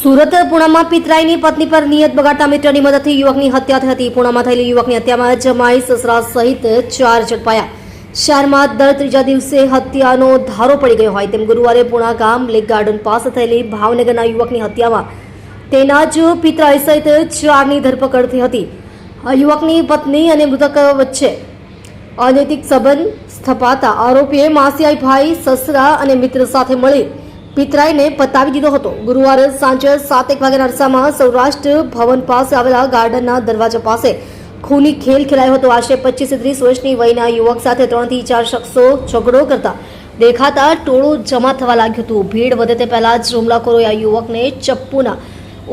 સુરત પૂણામાં પિતરાઈની પત્ની પર નિયત બગાડતા મિત્રની મદદથી યુવકની હત્યા થઈ હતી. પૂણામાં થયેલી યુવકની હત્યામાં જમાઈ, સસરા સહિત 4 ઝડપાયા. શહેરમાં દર ત્રીજા દિવસે હત્યાનો ધારો પડી ગયો હોય તેમ ગુરુવારે પૂણા ગામ લેક ગાર્ડન પાસે થયેલી ભાવનગરના યુવકની હત્યામાં તેના જ પિતરાઈ સહિત 4ની ધરપકડ થઈ હતી. આ યુવકની પત્ની અને મૃતક વચ્ચે અનૈતિક સંબંધ સ્થપાતા આરોપીએ માસિયાઈ ભાઈ, સસરા અને મિત્ર સાથે મળી પિતરાઈને પતાવી દીધો હતો. ગુરુવારે સાંજે 7:01 વાગ્યાના અરસામાં સૌરાષ્ટ્ર ભવન પાસે આવેલા ગાર્ડનના દરવાજા પાસે ખૂની ખેલ ખેલાયો હતો. આશરે 25-30 વર્ષની વયના યુવક સાથે 3 થી 4 શખ્સો ઝઘડો કરતા દેખાતા ટોળું જમા થવા લાગ્યું હતું. ભીડ વધે તે પહેલા જ હુમલાખોરોએ આ યુવકને ચપ્પુના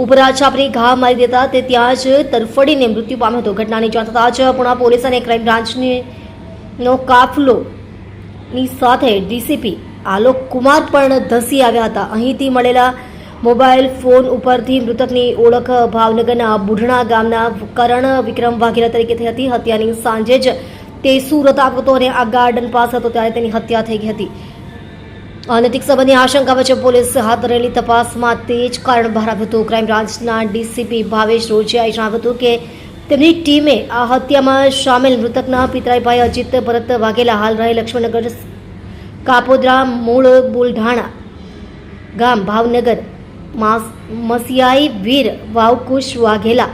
ઉપરા છાપરી ઘા મારી દેતા તે ત્યાં જ તરફડીને મૃત્યુ પામ્યો હતો. ઘટનાની જાણ થતાં જ પૂણા પોલીસ અને ક્રાઇમ બ્રાન્ચનો કાફલો ની સાથે ડીસીપી આલોક કુમાર પણ ધસી આવ્યા હતા. અહીંથી મળેલા મોબાઈલ ફોન ઉપરથી મૃતકની ઓળખ ભાવનગરના બુઢણા ગામના કરણ વિક્રમ વાઘેલા તરીકે થઈ હતી. હત્યાની સાંજે જ તે સુરત આવ્યો હતો અને આ ગાર્ડન પાસે હતો ત્યારે તેની હત્યા થઈ ગઈ હતી. અનૈતિક સંબંધની આશંકા વચ્ચે પોલીસે હાથ ધરેલી તપાસમાં તે જ કારણ બહાર આવ્યું હતું. ક્રાઇમ બ્રાન્ચના ડીસીપી ભાવેશ રોજિયાએ જણાવ્યું હતું કે તેમની ટીમે આ હત્યામાં સામેલ મૃતકના પિતરાઈભાઈ અજીત ભરત વાઘેલા હાલ રહે લક્ષ્મણનગર કાપોદ્રા, મૂળ બુલઢાણા ગામ ભાવનગર, મસિયાઈ વીર વાવકુશ વાઘેલા,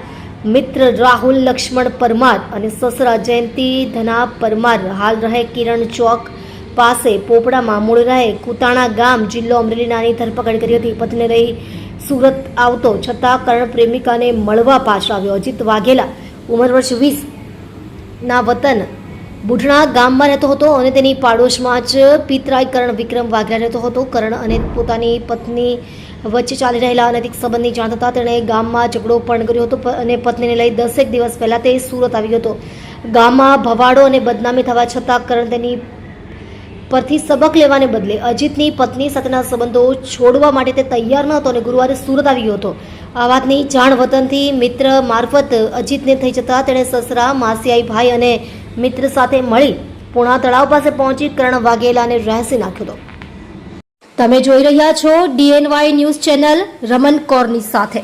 મિત્ર રાહુલ લક્ષ્મણ પરમાર અને સસરા જયંતી ધના પરમાર હાલ રહે કિરણ ચોક પાસે પોપડામાં, મૂળ રહે કુતાણા ગામ, જિલ્લો અમરેલીનાની ધરપકડ કરી હતી. પત્નીને રહી સુરત આવતો છતાં કરણ પ્રેમિકાને મળવા પાછળ આવ્યો. અજીત વાઘેલા ઉંમર વર્ષ 20 ના વતન બુઢણા ગામમાં રહેતો હતો અને તેની પાડોશમાં જ પિતરાઈ કરણ વિક્રમ વાઘેલા રહેતો હતો. કરણ અને પોતાની પત્ની વચ્ચે ચાલી રહેલા અનૈતિક સંબંધની જાણ થતાં તેણે ગામમાં ઝઘડો પણ કર્યો હતો અને પત્નીને લઈ 10 દિવસ પહેલા તે સુરત આવ્યો હતો. ગામમાં ભવાડો અને બદનામી થવા છતાં કરણ તેની પરથી સબક લેવાને બદલે અજીતની પત્ની સાથેના સંબંધો છોડવા માટે તે તૈયાર ન હતો અને ગુરુવારે સુરત આવી ગયો હતો. આ વાતની જાણ વતનથી મિત્ર મારફત અજીતને થઈ જતાં તેણે સસરા, માસિયાઈ ભાઈ અને મિત્ર સાથે મળી પૂણા તળાવ પાસે પહોંચી કરણ વાઘેલાને રહેસી નાખ્યો હતો. તમે જોઈ રહ્યા છો DNY ન્યૂઝ ચેનલ રમન કૌરની સાથે.